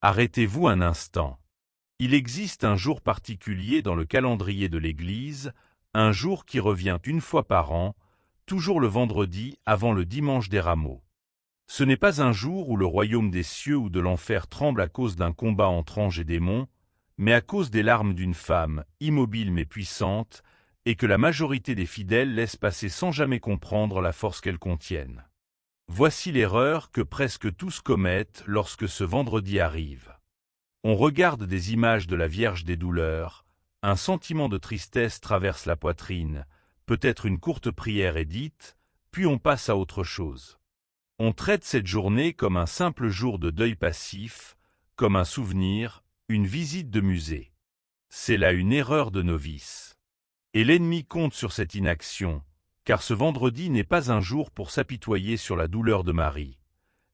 Arrêtez-vous un instant. Il existe un jour particulier dans le calendrier de l'Église, un jour qui revient une fois par an, toujours le vendredi avant le dimanche des Rameaux. Ce n'est pas un jour où le royaume des cieux ou de l'enfer tremble à cause d'un combat entre anges et démons, mais à cause des larmes d'une femme, immobile mais puissante, et que la majorité des fidèles laissent passer sans jamais comprendre la force qu'elles contiennent. Voici l'erreur que presque tous commettent lorsque ce vendredi arrive. On regarde des images de la Vierge des douleurs, un sentiment de tristesse traverse la poitrine, peut-être une courte prière est dite, puis on passe à autre chose. On traite cette journée comme un simple jour de deuil passif, comme un souvenir, une visite de musée. C'est là une erreur de novice. Et l'ennemi compte sur cette inaction, car ce vendredi n'est pas un jour pour s'apitoyer sur la douleur de Marie.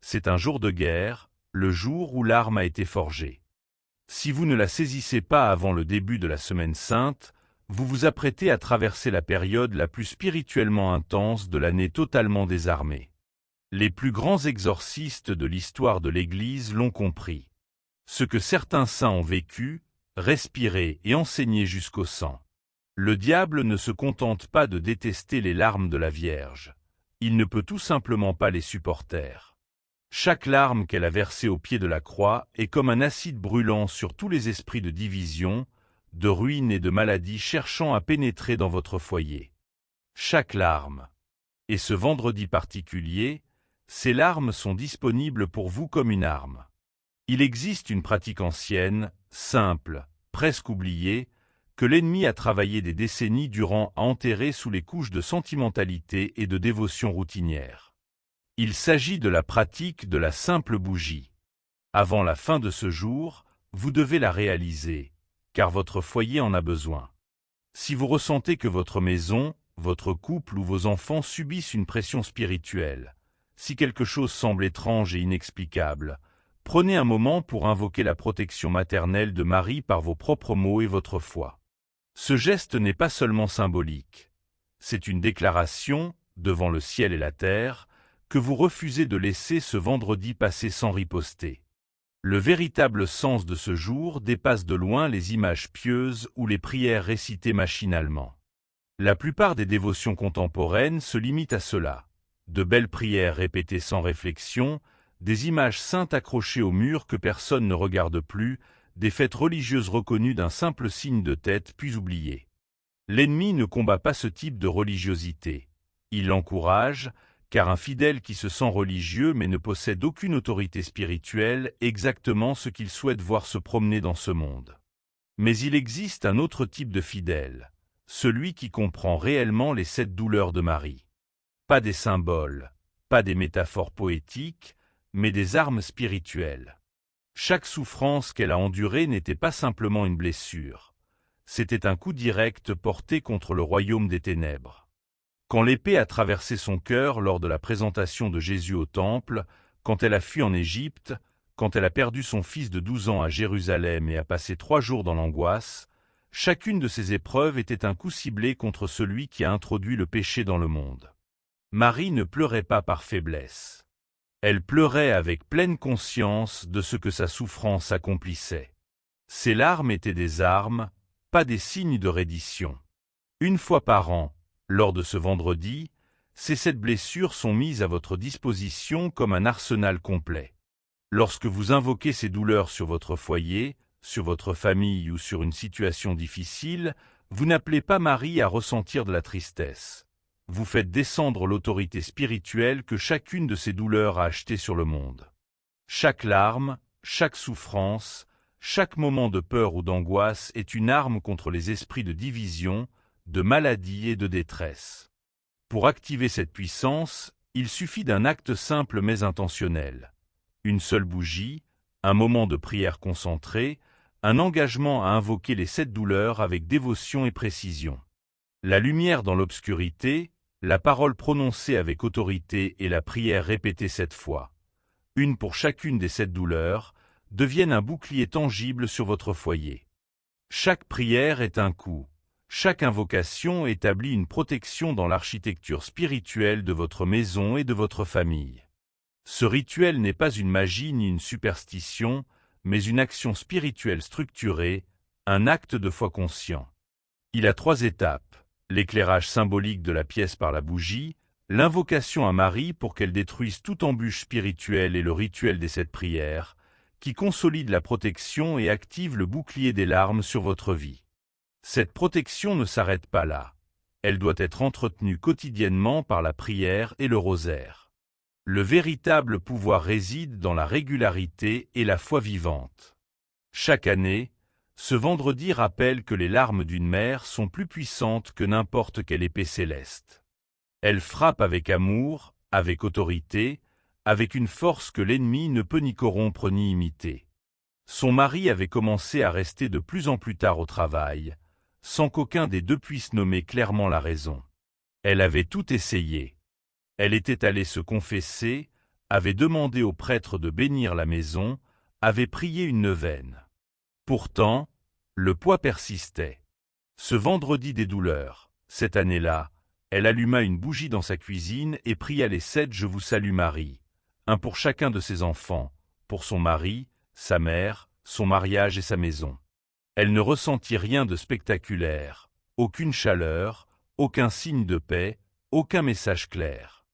C'est un jour de guerre, le jour où l'arme a été forgée. Si vous ne la saisissez pas avant le début de la Semaine Sainte, vous vous apprêtez à traverser la période la plus spirituellement intense de l'année totalement désarmée. Les plus grands exorcistes de l'histoire de l'Église l'ont compris. Ce que certains saints ont vécu, respiré et enseigné jusqu'au sang. Le diable ne se contente pas de détester les larmes de la Vierge. Il ne peut tout simplement pas les supporter. Chaque larme qu'elle a versée au pied de la croix est comme un acide brûlant sur tous les esprits de division, de ruine et de maladie cherchant à pénétrer dans votre foyer. Chaque larme. Et ce vendredi particulier, ces larmes sont disponibles pour vous comme une arme. Il existe une pratique ancienne, simple, presque oubliée, que l'ennemi a travaillé des décennies durant à enterrer sous les couches de sentimentalité et de dévotion routinière. Il s'agit de la pratique de la simple bougie. Avant la fin de ce jour, vous devez la réaliser, car votre foyer en a besoin. Si vous ressentez que votre maison, votre couple ou vos enfants subissent une pression spirituelle, si quelque chose semble étrange et inexplicable, prenez un moment pour invoquer la protection maternelle de Marie par vos propres mots et votre foi. Ce geste n'est pas seulement symbolique. C'est une déclaration, devant le ciel et la terre, que vous refusez de laisser ce vendredi passer sans riposter. Le véritable sens de ce jour dépasse de loin les images pieuses ou les prières récitées machinalement. La plupart des dévotions contemporaines se limitent à cela. De belles prières répétées sans réflexion, des images saintes accrochées au mur que personne ne regarde plus, des fêtes religieuses reconnues d'un simple signe de tête puis oubliées. L'ennemi ne combat pas ce type de religiosité. Il l'encourage, car un fidèle qui se sent religieux mais ne possède aucune autorité spirituelle est exactement ce qu'il souhaite voir se promener dans ce monde. Mais il existe un autre type de fidèle, celui qui comprend réellement les 7 douleurs de Marie. Pas des symboles, pas des métaphores poétiques, mais des armes spirituelles. Chaque souffrance qu'elle a endurée n'était pas simplement une blessure. C'était un coup direct porté contre le royaume des ténèbres. Quand l'épée a traversé son cœur lors de la présentation de Jésus au temple, quand elle a fui en Égypte, quand elle a perdu son fils de 12 ans à Jérusalem et a passé 3 jours dans l'angoisse, chacune de ces épreuves était un coup ciblé contre celui qui a introduit le péché dans le monde. Marie ne pleurait pas par faiblesse. Elle pleurait avec pleine conscience de ce que sa souffrance accomplissait. Ses larmes étaient des armes, pas des signes de reddition. Une fois par an, lors de ce vendredi, ces 7 blessures sont mises à votre disposition comme un arsenal complet. Lorsque vous invoquez ces douleurs sur votre foyer, sur votre famille ou sur une situation difficile, vous n'appelez pas Marie à ressentir de la tristesse. Vous faites descendre l'autorité spirituelle que chacune de ces douleurs a achetée sur le monde. Chaque larme, chaque souffrance, chaque moment de peur ou d'angoisse est une arme contre les esprits de division, de maladie et de détresse. Pour activer cette puissance, il suffit d'un acte simple mais intentionnel. Une seule bougie, un moment de prière concentrée, un engagement à invoquer les 7 douleurs avec dévotion et précision. La lumière dans l'obscurité, la parole prononcée avec autorité et la prière répétée 7 fois, une pour chacune des 7 douleurs, deviennent un bouclier tangible sur votre foyer. Chaque prière est un coup, chaque invocation établit une protection dans l'architecture spirituelle de votre maison et de votre famille. Ce rituel n'est pas une magie ni une superstition, mais une action spirituelle structurée, un acte de foi conscient. Il a 3 étapes: l'éclairage symbolique de la pièce par la bougie, l'invocation à Marie pour qu'elle détruise toute embûche spirituelle et le rituel des 7 prières, qui consolide la protection et active le bouclier des larmes sur votre vie. Cette protection ne s'arrête pas là. Elle doit être entretenue quotidiennement par la prière et le rosaire. Le véritable pouvoir réside dans la régularité et la foi vivante. Chaque année, ce vendredi rappelle que les larmes d'une mère sont plus puissantes que n'importe quelle épée céleste. Elles frappent avec amour, avec autorité, avec une force que l'ennemi ne peut ni corrompre ni imiter. Son mari avait commencé à rester de plus en plus tard au travail, sans qu'aucun des deux puisse nommer clairement la raison. Elle avait tout essayé. Elle était allée se confesser, avait demandé au prêtre de bénir la maison, avait prié une neuvaine. Pourtant, le poids persistait. Ce vendredi des douleurs, cette année-là, elle alluma une bougie dans sa cuisine et pria les 7 Je vous salue Marie, un pour chacun de ses enfants, pour son mari, sa mère, son mariage et sa maison. Elle ne ressentit rien de spectaculaire, aucune chaleur, aucun signe de paix, aucun message clair.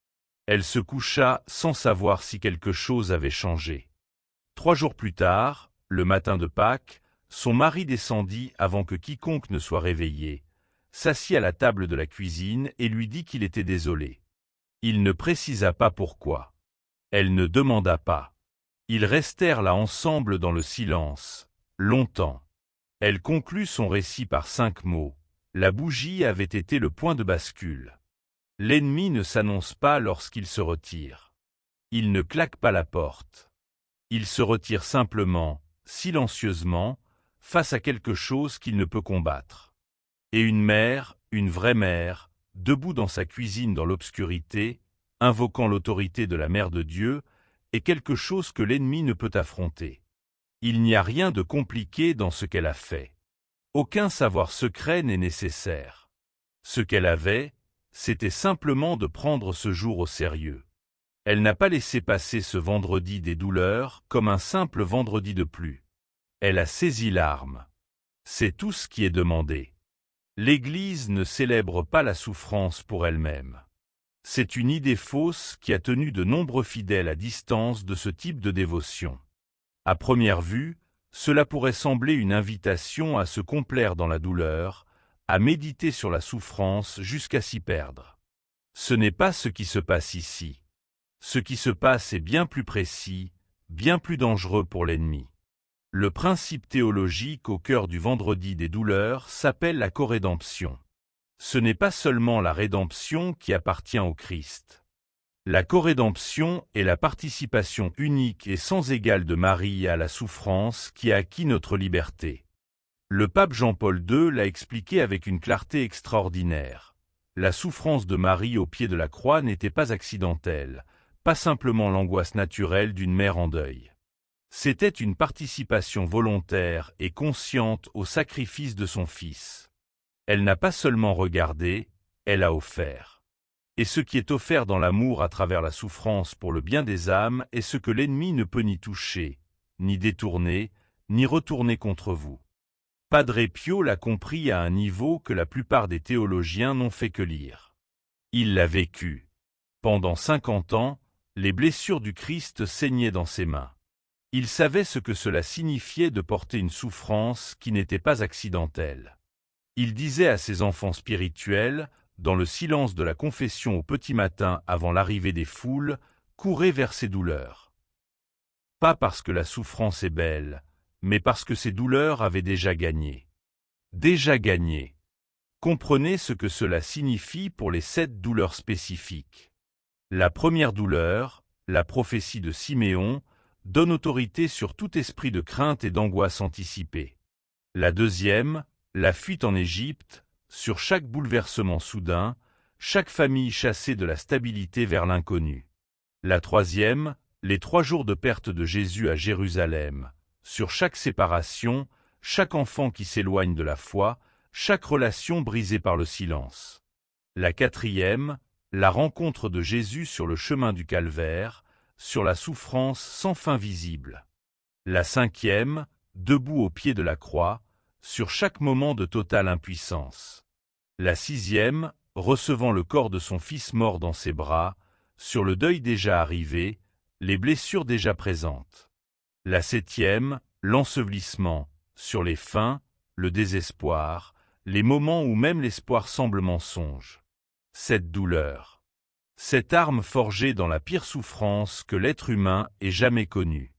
Elle se coucha sans savoir si quelque chose avait changé. 3 jours plus tard, le matin de Pâques, son mari descendit avant que quiconque ne soit réveillé, s'assit à la table de la cuisine et lui dit qu'il était désolé. Il ne précisa pas pourquoi. Elle ne demanda pas. Ils restèrent là ensemble dans le silence, longtemps. Elle conclut son récit par 5 mots. La bougie avait été le point de bascule. L'ennemi ne s'annonce pas lorsqu'il se retire. Il ne claque pas la porte. Il se retire simplement, silencieusement, face à quelque chose qu'il ne peut combattre. Et une mère, une vraie mère, debout dans sa cuisine dans l'obscurité, invoquant l'autorité de la Mère de Dieu, est quelque chose que l'ennemi ne peut affronter. Il n'y a rien de compliqué dans ce qu'elle a fait. Aucun savoir secret n'est nécessaire. Ce qu'elle avait, c'était simplement de prendre ce jour au sérieux. Elle n'a pas laissé passer ce vendredi des douleurs comme un simple vendredi de plus. Elle a saisi l'arme. C'est tout ce qui est demandé. L'Église ne célèbre pas la souffrance pour elle-même. C'est une idée fausse qui a tenu de nombreux fidèles à distance de ce type de dévotion. À première vue, cela pourrait sembler une invitation à se complaire dans la douleur, à méditer sur la souffrance jusqu'à s'y perdre. Ce n'est pas ce qui se passe ici. Ce qui se passe est bien plus précis, bien plus dangereux pour l'ennemi. Le principe théologique au cœur du vendredi des douleurs s'appelle la corédemption. Ce n'est pas seulement la rédemption qui appartient au Christ. La corédemption est la participation unique et sans égale de Marie à la souffrance qui a acquis notre liberté. Le pape Jean-Paul II l'a expliqué avec une clarté extraordinaire. La souffrance de Marie au pied de la croix n'était pas accidentelle, pas simplement l'angoisse naturelle d'une mère en deuil. C'était une participation volontaire et consciente au sacrifice de son Fils. Elle n'a pas seulement regardé, elle a offert. Et ce qui est offert dans l'amour à travers la souffrance pour le bien des âmes est ce que l'ennemi ne peut ni toucher, ni détourner, ni retourner contre vous. Padre Pio l'a compris à un niveau que la plupart des théologiens n'ont fait que lire. Il l'a vécu. Pendant 50 ans, les blessures du Christ saignaient dans ses mains. Il savait ce que cela signifiait de porter une souffrance qui n'était pas accidentelle. Il disait à ses enfants spirituels, dans le silence de la confession au petit matin avant l'arrivée des foules, courez vers ces douleurs. Pas parce que la souffrance est belle, mais parce que ces douleurs avaient déjà gagné. Déjà gagné. Comprenez ce que cela signifie pour les 7 douleurs spécifiques. La première douleur, la prophétie de Siméon, donne autorité sur tout esprit de crainte et d'angoisse anticipée. La deuxième, la fuite en Égypte, sur chaque bouleversement soudain, chaque famille chassée de la stabilité vers l'inconnu. La troisième, les 3 jours de perte de Jésus à Jérusalem, sur chaque séparation, chaque enfant qui s'éloigne de la foi, chaque relation brisée par le silence. La quatrième, la rencontre de Jésus sur le chemin du calvaire, sur la souffrance sans fin visible. La 5e, debout au pied de la croix, sur chaque moment de totale impuissance. La 6e, recevant le corps de son fils mort dans ses bras, sur le deuil déjà arrivé, les blessures déjà présentes. La 7e, l'ensevelissement, sur les fins, le désespoir, les moments où même l'espoir semble mensonge. Cette douleur. Cette arme forgée dans la pire souffrance que l'être humain ait jamais connue.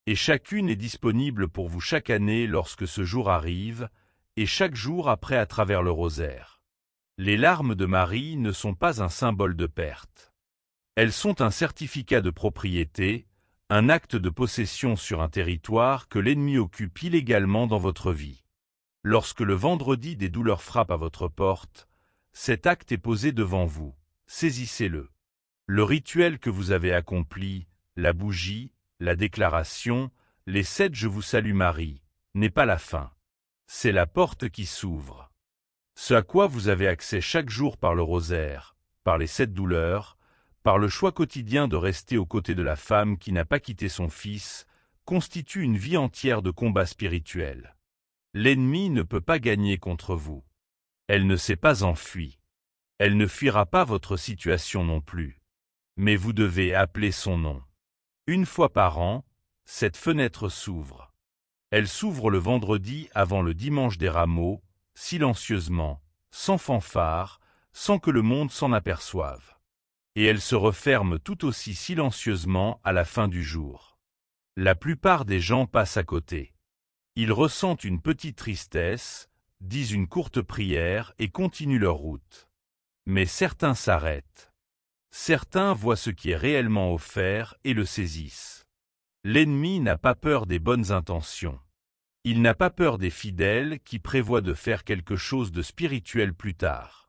Et chacune est disponible pour vous chaque année lorsque ce jour arrive, et chaque jour après à travers le rosaire. Les larmes de Marie ne sont pas un symbole de perte. Elles sont un certificat de propriété, un acte de possession sur un territoire que l'ennemi occupe illégalement dans votre vie. Lorsque le vendredi des douleurs frappe à votre porte, cet acte est posé devant vous, saisissez-le. Le rituel que vous avez accompli, la bougie, la déclaration, les 7 Je vous salue Marie, n'est pas la fin. C'est la porte qui s'ouvre. Ce à quoi vous avez accès chaque jour par le rosaire, par les 7 douleurs, par le choix quotidien de rester aux côtés de la femme qui n'a pas quitté son fils, constitue une vie entière de combat spirituel. L'ennemi ne peut pas gagner contre vous. Elle ne s'est pas enfuie. Elle ne fuira pas votre situation non plus. Mais vous devez appeler son nom. Une fois par an, cette fenêtre s'ouvre. Elle s'ouvre le vendredi avant le dimanche des rameaux, silencieusement, sans fanfare, sans que le monde s'en aperçoive. Et elle se referme tout aussi silencieusement à la fin du jour. La plupart des gens passent à côté. Ils ressentent une petite tristesse, disent une courte prière et continuent leur route. Mais certains s'arrêtent. Certains voient ce qui est réellement offert et le saisissent. L'ennemi n'a pas peur des bonnes intentions. Il n'a pas peur des fidèles qui prévoient de faire quelque chose de spirituel plus tard.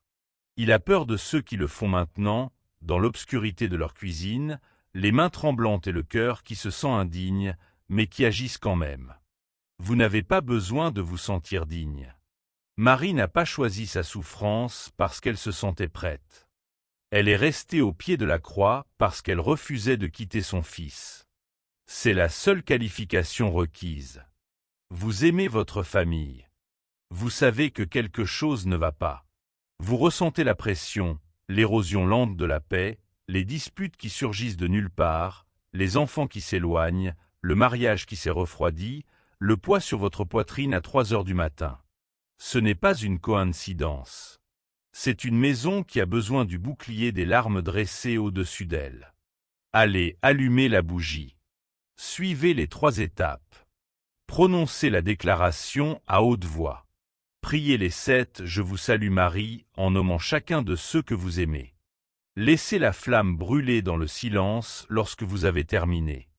Il a peur de ceux qui le font maintenant, dans l'obscurité de leur cuisine, les mains tremblantes et le cœur qui se sent indigne, mais qui agissent quand même. Vous n'avez pas besoin de vous sentir digne. Marie n'a pas choisi sa souffrance parce qu'elle se sentait prête. Elle est restée au pied de la croix parce qu'elle refusait de quitter son fils. C'est la seule qualification requise. Vous aimez votre famille. Vous savez que quelque chose ne va pas. Vous ressentez la pression, l'érosion lente de la paix, les disputes qui surgissent de nulle part, les enfants qui s'éloignent, le mariage qui s'est refroidi, le poids sur votre poitrine à 3 heures du matin. Ce n'est pas une coïncidence. C'est une maison qui a besoin du bouclier des larmes dressées au-dessus d'elle. Allez, allumez la bougie. Suivez les 3 étapes. Prononcez la déclaration à haute voix. Priez les 7 Je vous salue Marie en nommant chacun de ceux que vous aimez. Laissez la flamme brûler dans le silence lorsque vous avez terminé.